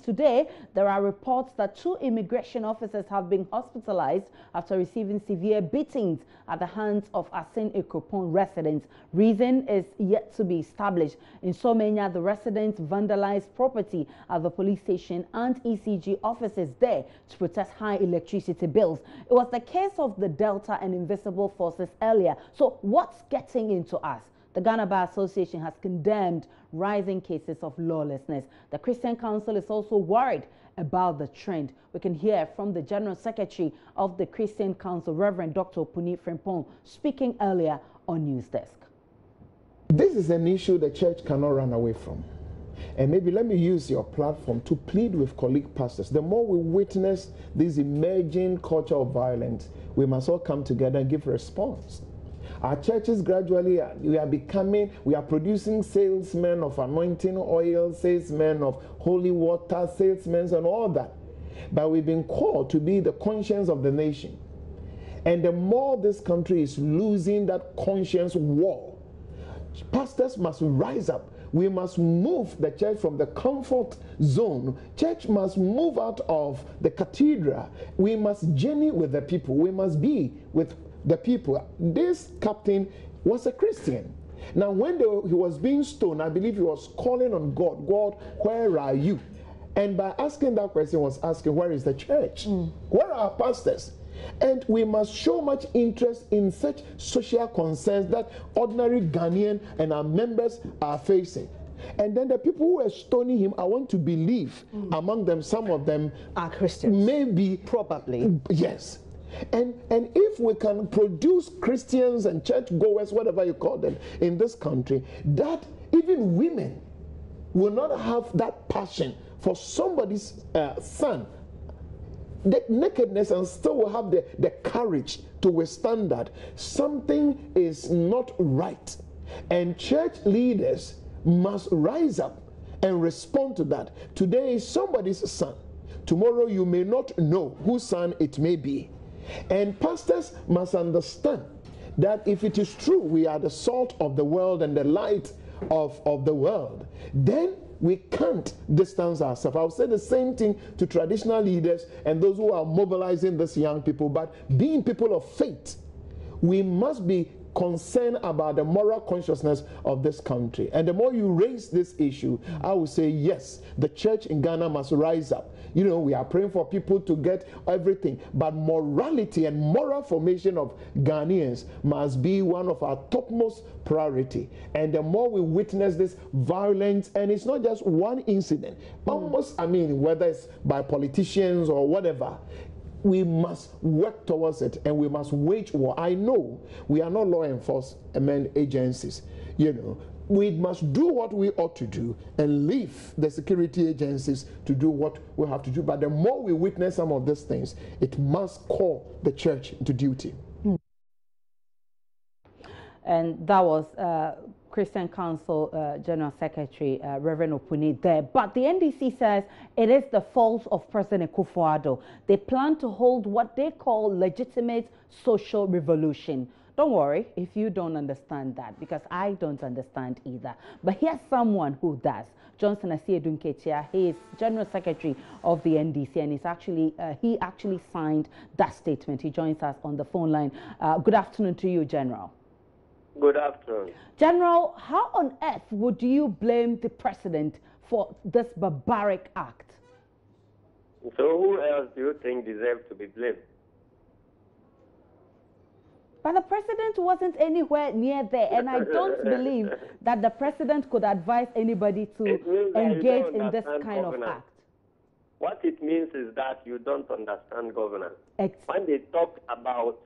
today, there are reports that 2 immigration officers have been hospitalized after receiving severe beatings at the hands of Asin Ekropon residents. Reason is yet to be established. In Somenya, the residents vandalized property at the police station and ECG offices there to protest high electricity bills. It was the case of the Delta and Invisible Forces earlier. So what's getting into us? The Ghana Bar Association has condemned rising cases of lawlessness. The Christian Council is also worried about the trend. We can hear from the General Secretary of the Christian Council, Reverend Dr. Puni Frimpong, speaking earlier on News Desk. This is an issue the church cannot run away from. And maybe let me use your platform to plead with colleague pastors. The more we witness this emerging culture of violence, we must all come together and give a response. Our churches gradually, we are producing salesmen of anointing oil, salesmen of holy water, salesmen and all that. But we've been called to be the conscience of the nation. And the more this country is losing that conscience war, pastors must rise up. We must move the church from the comfort zone. Church must move out of the cathedral. We must journey with the people. We must be with the people. This captain was a Christian. Now, when he was being stoned, I believe he was calling on God. God, where are you? And by asking that question, was asking, where is the church? Where are our pastors? And we must show much interest in such social concerns that ordinary Ghanaian and our members are facing. And then the people who were stoning him, I want to believe among them, some of them are Christians. Maybe. Probably. Yes. And if we can produce Christians and churchgoers, whatever you call them, in this country, that even women will not have that passion for somebody's son, the nakedness, and still will have the courage to withstand that, something is not right. And church leaders must rise up and respond to that. Today is somebody's son. Tomorrow you may not know whose son it may be. And pastors must understand that if it is true we are the salt of the world and the light of the world, then we can't distance ourselves. I'll say the same thing to traditional leaders and those who are mobilizing these young people, but being people of faith, we must be concerned about the moral consciousness of this country. And the more you raise this issue, I will say, yes, the church in Ghana must rise up. You know, we are praying for people to get everything, but morality and moral formation of Ghanaians must be one of our topmost priority. And the more we witness this violence, and it's not just one incident, almost, I mean, whether it's by politicians or whatever, we must work towards it and we must wage war. I know we are not law enforcement agencies, you know. We must do what we ought to do and leave the security agencies to do what we have to do. But the more we witness some of these things, it must call the church into duty. And that was Christian Council General Secretary Reverend Opuni there. But the NDC says it is the fault of President Akuffo-Addo. They plan to hold what they call legitimate social revolution. Don't worry if you don't understand that, because I don't understand either. But here's someone who does. Johnson Asiedunketia, he is General Secretary of the NDC, and he actually signed that statement. He joins us on the phone line. Good afternoon to you, General. Good afternoon. General, how on earth would you blame the president for this barbaric act? So who else do you think deserves to be blamed? But the president wasn't anywhere near there, and I don't believe that the president could advise anybody to engage in this kind of act. What it means is that you don't understand governance. When they talk about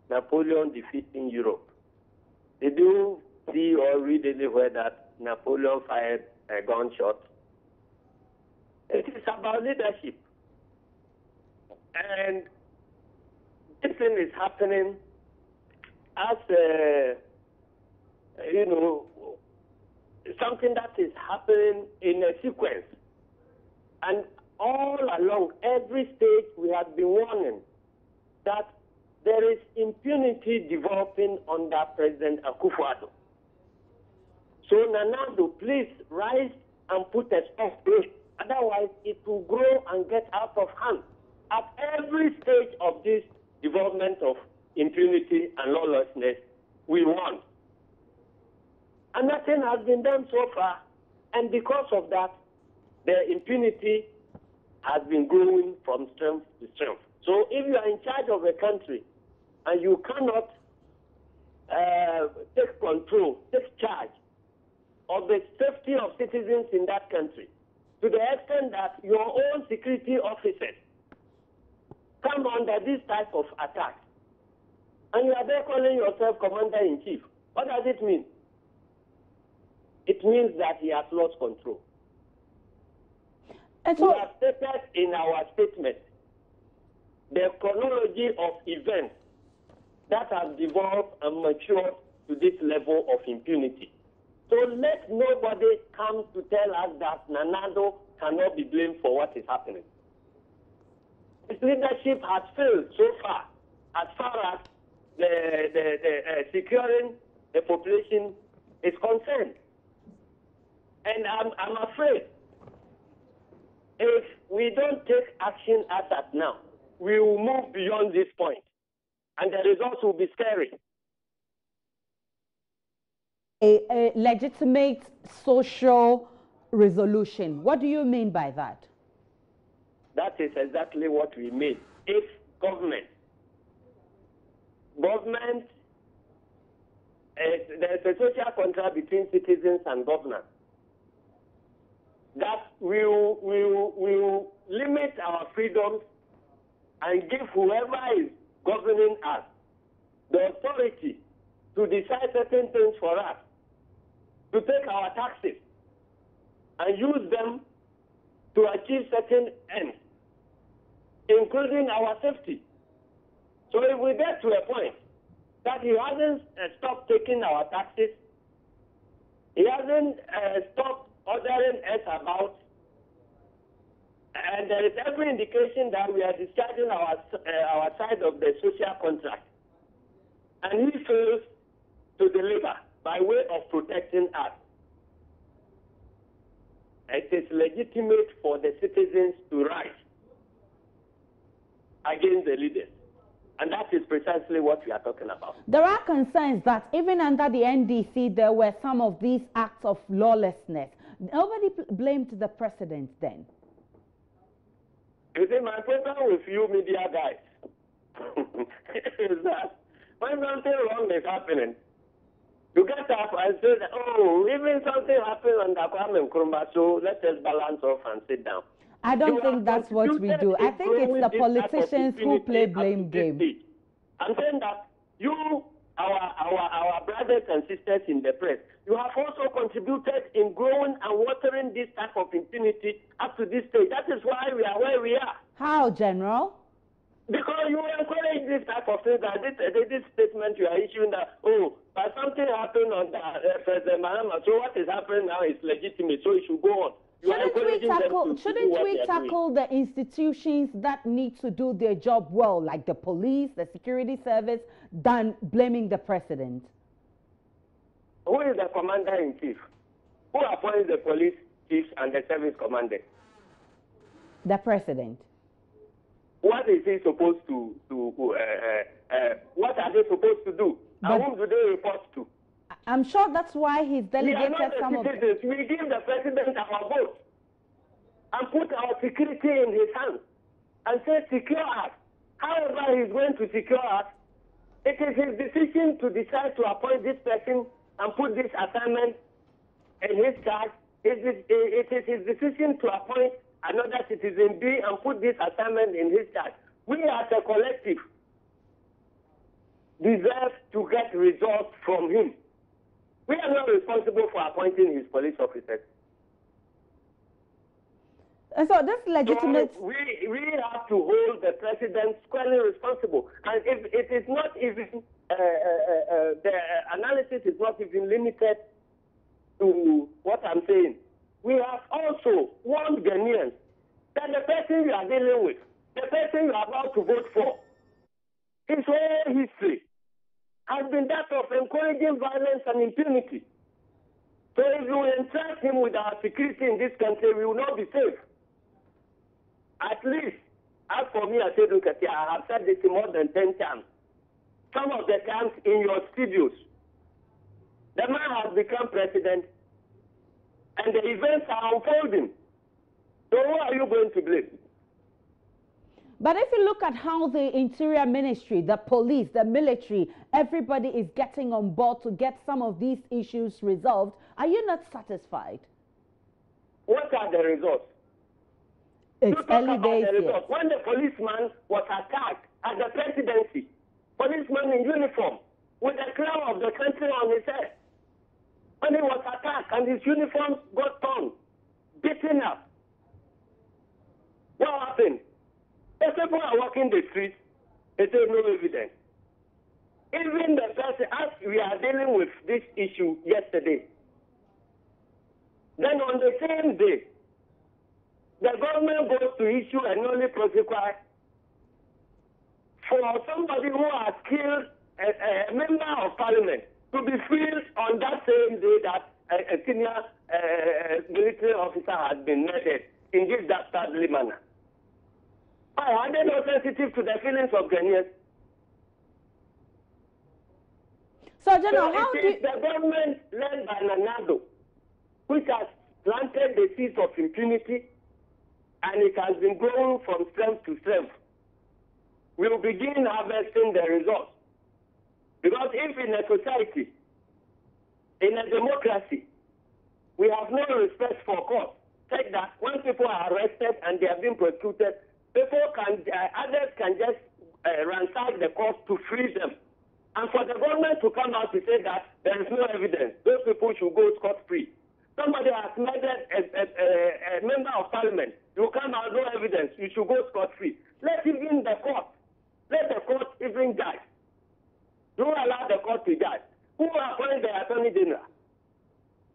Napoleon defeating Europe, did you see or read anywhere that Napoleon fired a gunshot? It is about leadership. And this thing is happening as, you know, something that is happening in a sequence. And all along, every stage, we have been warning that there is impunity developing under President Akuffo-Addo. So Nana Addo, please rise and put a stop to it Otherwise, it will grow and get out of hand. At every stage of this development of impunity and lawlessness, we won. And nothing has been done so far. And because of that, the impunity has been growing from strength to strength. So if you are in charge of a country and you cannot take control, take charge of the safety of citizens in that country, to the extent that your own security officers come under this type of attack, and you are there calling yourself Commander-in-Chief, what does it mean? It means that he has lost control. And so we have stated in our statement the chronology of events that have devolved and matured to this level of impunity. So let nobody come to tell us that Nana-Addo cannot be blamed for what is happening. His leadership has failed so far as the securing the population is concerned. And I'm afraid if we don't take action as at now, we will move beyond this point, and the results will be scary. A legitimate social resolution. What do you mean by that? That is exactly what we mean. If government, there's a social contract between citizens and government, that we will limit our freedoms and give whoever is governing us the authority to decide certain things for us, to take our taxes and use them to achieve certain ends, including our safety. So if we get to a point that he hasn't stopped taking our taxes, he hasn't stopped ordering us about, and there is every indication that we are discharging our side of the social contract, and he fails to deliver by way of protecting us, it is legitimate for the citizens to rise against the leaders. And that is precisely what we are talking about. There are concerns that even under the NDC, there were some of these acts of lawlessness. Nobody blamed the president then. You see, my problem with you media guys is that when something wrong is happening, you get up and say, oh, even something happened under Kwame Nkrumah, so let us balance off and sit down. I don't think that's what we do. I think it's the politicians who play blame game. I'm saying that you, our brothers and sisters in the press, you have also contributed in growing and watering this type of impunity up to this stage. That is why we are where we are. How, General? Because you encourage this type of thing, that this statement you are issuing that, oh, but something happened on President Mahama, so what is happening now is legitimate, so it should go on. Shouldn't we tackle the institutions that need to do their job well, like the police, the security service, than blaming the president? Who is the commander-in-chief? Who appoints the police chiefs and the service commander? The president. What is he supposed to what are they supposed to do? And whom do they report to? I'm sure that's why he's delegated some of them. We give the president our vote and put our security in his hands and say, secure us. However he's going to secure us, it is his decision to decide to appoint this person and put this assignment in his charge. It is his decision to appoint another citizen B and put this assignment in his charge. We as a collective deserve to get results from him. We are not responsible for appointing his police officers. And so this legitimate... So we have to hold the president squarely responsible. And if it is not even, the analysis is not even limited to what I'm saying, we have also warned Ghanaians that the person you are dealing with, the person you are about to vote for, his whole history has been that of encouraging violence and impunity. So if we entrust him with our security in this country, we will not be safe. At least, as for me as educator, I have said this more than 10 times. Some of the times in your studios, the man has become president, and the events are unfolding. So who are you going to blame? But if you look at how the Interior Ministry, the police, the military, everybody is getting on board to get some of these issues resolved, are you not satisfied? What are the results? It's early days here. When the policeman was attacked at the presidency, policeman in uniform with the crown of the country on his head, when he was attacked and his uniform got torn, beaten up, what happened? If people are walking the streets, they say no evidence. Even the person, as we are dealing with this issue yesterday, then on the same day, the government goes to issue a nolli prosequi for somebody who has killed a member of parliament to be freed on that same day that a senior military officer has been murdered in this dastardly manner. Are they not sensitive to the feelings of Ghanaians? So, General, how do the government led by Nanado, which has planted the seeds of impunity, and it has been growing from strength to strength. We will begin harvesting the results. Because if in a society, in a democracy, we have no respect for court, take that when people are arrested and they have been prosecuted, others can just ransack the court to free them. And for the government to come out to say that there is no evidence, those people should go scot-free. Somebody has murdered a member of parliament, you come out, no evidence, you should go scot-free. Let even the court, let the court even judge. Don't allow the court to judge. Who appoints the Attorney General?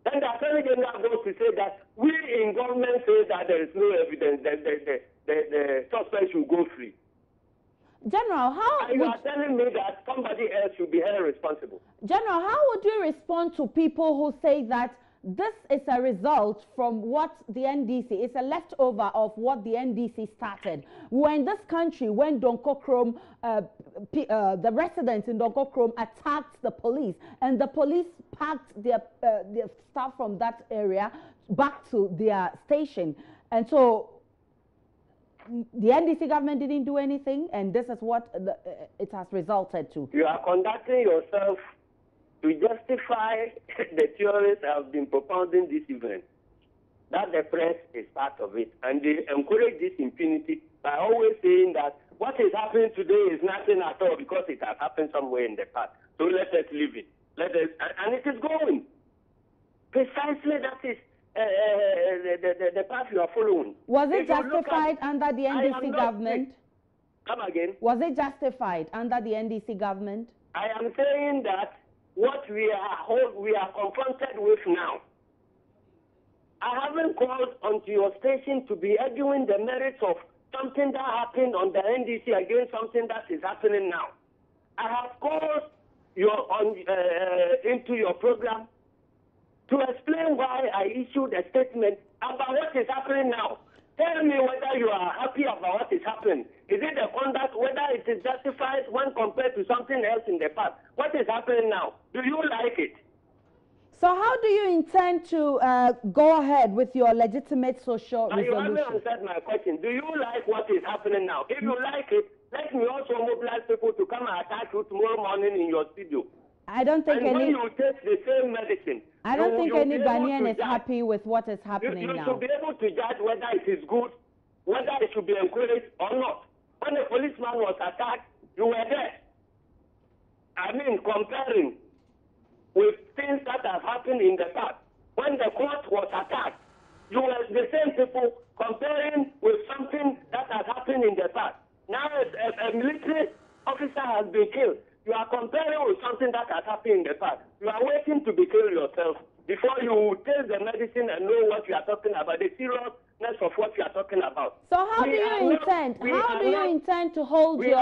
Then the Attorney General goes to say that we in government say that there is no evidence, that the suspect should go free. General, how and you are telling me that somebody else should be held responsible? General, how would you respond to people who say that this is a result from what the NDC, it's a leftover of what the NDC started? When this country, when Donkokrom, the residents in Donkokrom attacked the police, and the police packed their staff from that area back to their station. And so the NDC government didn't do anything, and this is what it has resulted to. You are conducting yourself to justify the theories I have been propounding this event, that the press is part of it, and they encourage this impunity by always saying that what is happening today is nothing at all because it has happened somewhere in the past. So let us leave it. And it is going. Precisely that is the path you are following. Was it justified under the NDC government? Come again. Was it justified under the NDC government? I am saying that what we are confronted with now. I haven't called onto your station to be arguing the merits of something that happened on the NDC against something that is happening now. I have called into your program to explain why I issued a statement about what is happening now. Tell me whether you are happy about what is happening. Is it the conduct, whether it is justified when compared to something else in the past? What is happening now? Do you like it? So how do you intend to go ahead with your legitimate social resolution? You haven't answered my question. Do you like what is happening now? If you like it, let me also mobilize people to come and attack you tomorrow morning in your studio. I don't think when you take the same medicine, I don't think any Ghanaian is happy with what is happening now. You should be able to judge whether it is good, whether it should be encouraged or not. When a policeman was attacked, you were there. I mean, comparing with things that have happened in the past. When the court was attacked, you were the same people comparing with something that has happened in the past. Now a military officer has been killed. You are comparing with something that has happened in the past. You are waiting to be killed yourself before you take the medicine and know what you are talking about, the seriousness of what you are talking about. So how do you intend? How do you intend to hold your?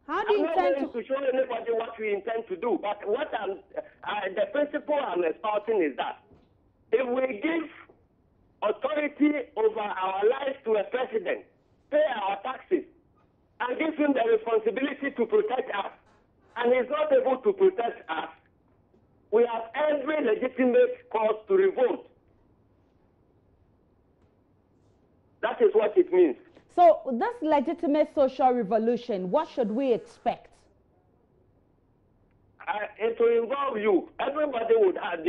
How do you intend to show anybody what we intend to do? But what the principle I'm espousing is that if we give authority over our lives to a president, pay our taxes, and give him the responsibility to protect us, and he's not able to protect us, we have every legitimate cause to revolt. That is what it means. So this legitimate social revolution, what should we expect? It will involve you. Everybody would have,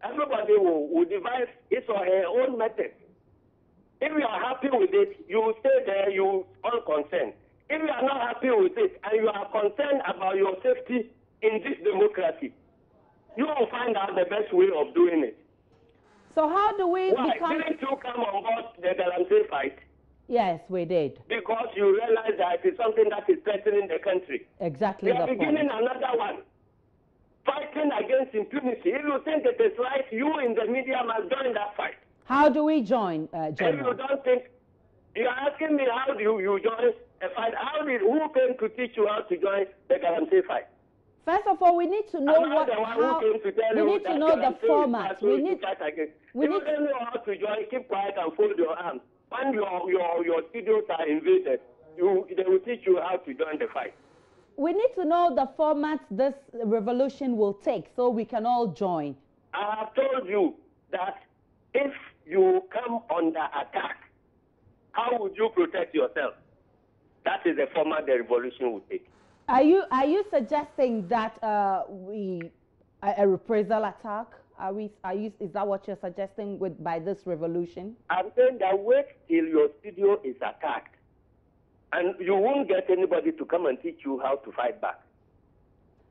everybody will devise his or her own method. If you are happy with it, you will stay there, you are concerned. If you are not happy with it and you are concerned about your safety in this democracy, you will find out the best way of doing it. So how do we become... Didn't you come on board the Galamsey fight? Yes, we did. Because you realize that it is something that is threatening the country. Exactly. We are beginning another one. Fighting against impunity. If you think it is right, you in the media must join that fight. How do we join, If you don't think... You are asking me how do you join a fight. Who came to teach you how to join the Galamsey fight? First of all, we need to know what, how, we need to know the format. We need you don't know how to join, keep quiet and fold your arms. When your studios are invaded, they will teach you how to join the fight. We need to know the format this revolution will take so we can all join. I have told you that if you come under attack, how would you protect yourself? That is the format the revolution will take. Are you suggesting that a reprisal attack? Is that what you're suggesting by this revolution? I'm saying that wait till your studio is attacked, and you won't get anybody to come and teach you how to fight back.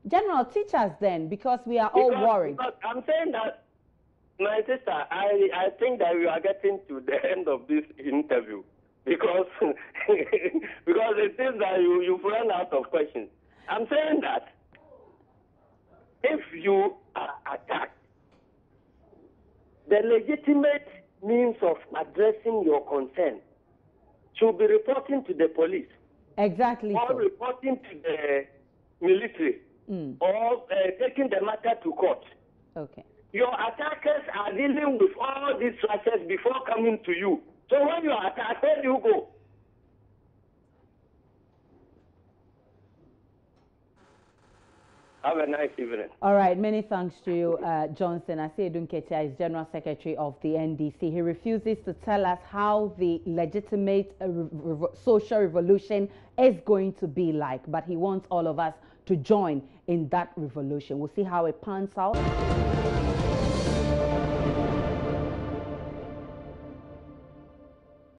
General, teach us then, because we are all worried. Because I'm saying that, my sister, I think that we are getting to the end of this interview. Because because it seems that you've run out of questions. I'm saying that if you are attacked, the legitimate means of addressing your concern should be reporting to the police. Exactly. Or reporting to the military. Or taking the matter to court. Okay. Your attackers are dealing with all these clashes before coming to you. So when you are attacked, where do you go? Have a nice evening. All right, many thanks to you, Johnson. Asiedu Nketia is General Secretary of the NDC. He refuses to tell us how the legitimate social revolution is going to be like, but he wants all of us to join in that revolution. We'll see how it pans out.